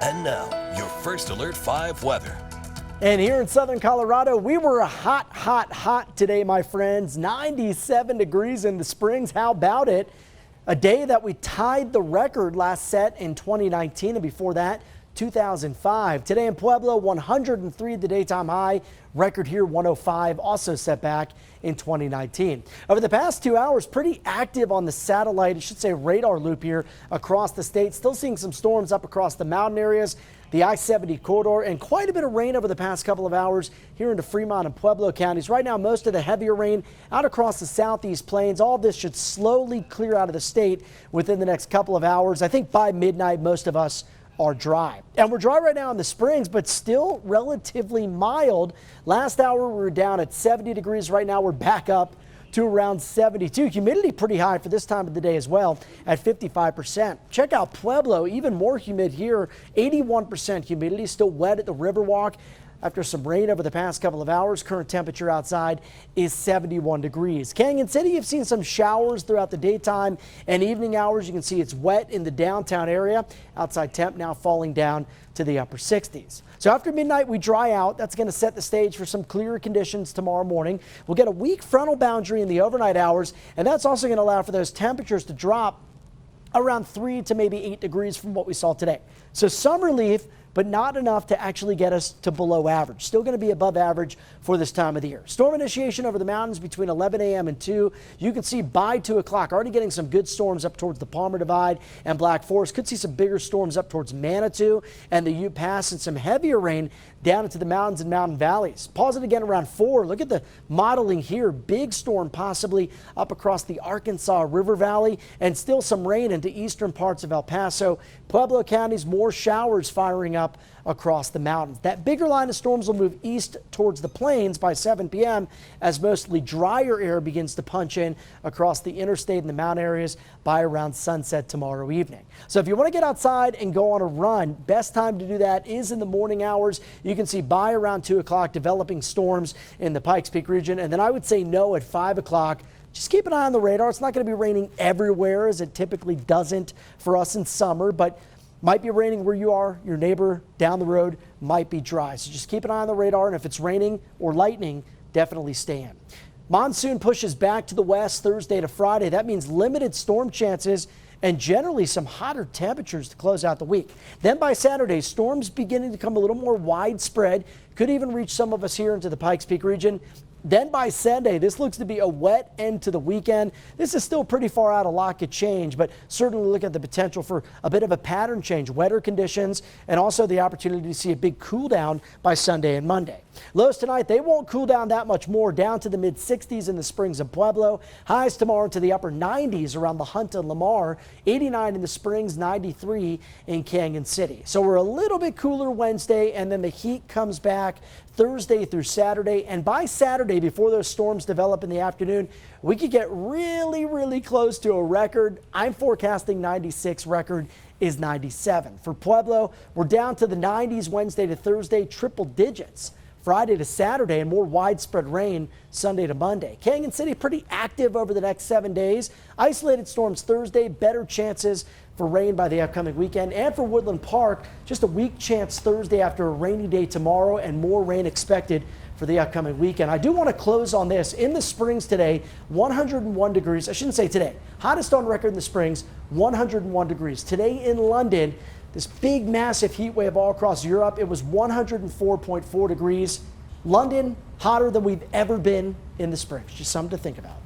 And now, your First Alert 5 weather. And here in southern Colorado, we were hot today, my friends. 97 degrees in the Springs. How about it? A day that we tied the record last set in 2019, and before that, 2005. Today in Pueblo, 103 the daytime high. Record here 105, also set back in 2019. Over the past 2 hours, pretty active on the satellite, I should say radar loop here across the state. Still seeing some storms up across the mountain areas, the I-70 corridor, and quite a bit of rain over the past couple of hours here into Fremont and Pueblo counties. Right now, most of the heavier rain out across the southeast plains. All of this should slowly clear out of the state within the next couple of hours. I think by midnight, most of us are dry. And we're dry right now in the Springs, but still relatively mild. Last hour we were down at 70 degrees. Right now we're back up to around 72. Humidity pretty high for this time of the day as well at 55%. Check out Pueblo, even more humid here. 81% humidity, still wet at the Riverwalk. After some rain over the past couple of hours, current temperature outside is 71 degrees. Canyon City, you've seen some showers throughout the daytime and evening hours. You can see it's wet in the downtown area. Outside temp now falling down to the upper 60s. So after midnight, we dry out. That's going to set the stage for some clearer conditions tomorrow morning. We'll get a weak frontal boundary in the overnight hours, and that's also going to allow for those temperatures to drop around 3 to maybe 8 degrees from what we saw today. So some relief, but not enough to actually get us to below average. Still going to be above average for this time of the year. Storm initiation over the mountains between 11 a.m. and 2. You can see by 2 o'clock already getting some good storms up towards the Palmer Divide and Black Forest. Could see some bigger storms up towards Manitou and the Ute Pass, and some heavier rain down into the mountains and mountain valleys. Pause it again around 4. Look at the modeling here. Big storm possibly up across the Arkansas River Valley, and still some rain into eastern parts of El Paso. Pueblo counties, more showers firing up across the mountains. That bigger line of storms will move east towards the plains by 7 p.m. as mostly drier air begins to punch in across the interstate and the mountain areas by around sunset tomorrow evening. So if you want to get outside and go on a run, best time to do that is in the morning hours. You can see by around 2 o'clock developing storms in the Pikes Peak region, and then I would say no at 5 o'clock. Just keep an eye on the radar. It's not going to be raining everywhere as it typically doesn't for us in summer, but might be raining where you are. Your neighbor down the road might be dry. So just keep an eye on the radar, and if it's raining or lightning, definitely stay in. Monsoon pushes back to the west Thursday to Friday. That means limited storm chances and generally some hotter temperatures to close out the week. Then by Saturday, storms beginning to become a little more widespread. Could even reach some of us here into the Pikes Peak region. Then by Sunday, this looks to be a wet end to the weekend. This is still pretty far out. A lot could change, but certainly look at the potential for a bit of a pattern change, wetter conditions, and also the opportunity to see a big cool down by Sunday and Monday. Lows tonight, they won't cool down that much more, down to the mid 60s in the Springs and Pueblo. Highs tomorrow to the upper 90s around La Junta and Lamar, 89 in the Springs, 93 in Canyon City. So we're a little bit cooler Wednesday, and then the heat comes back Thursday through Saturday. And by Saturday, before those storms develop in the afternoon, we could get really close to a record. I'm forecasting 96. Record is 97. For Pueblo, we're down to the 90s Wednesday to Thursday, triple digits Friday to Saturday, and more widespread rain Sunday to Monday. Canyon City pretty active over the next 7 days. Isolated storms Thursday, better chances for rain by the upcoming weekend. And for Woodland Park, just a weak chance Thursday after a rainy day tomorrow, and more rain expected for the upcoming weekend. I do want to close on this. In the Springs today, 101 degrees. I shouldn't say today. Hottest on record in the Springs, 101 degrees. Today in London, this big, massive heat wave all across Europe, it was 104.4 degrees. London, hotter than we've ever been in the Springs. Just something to think about.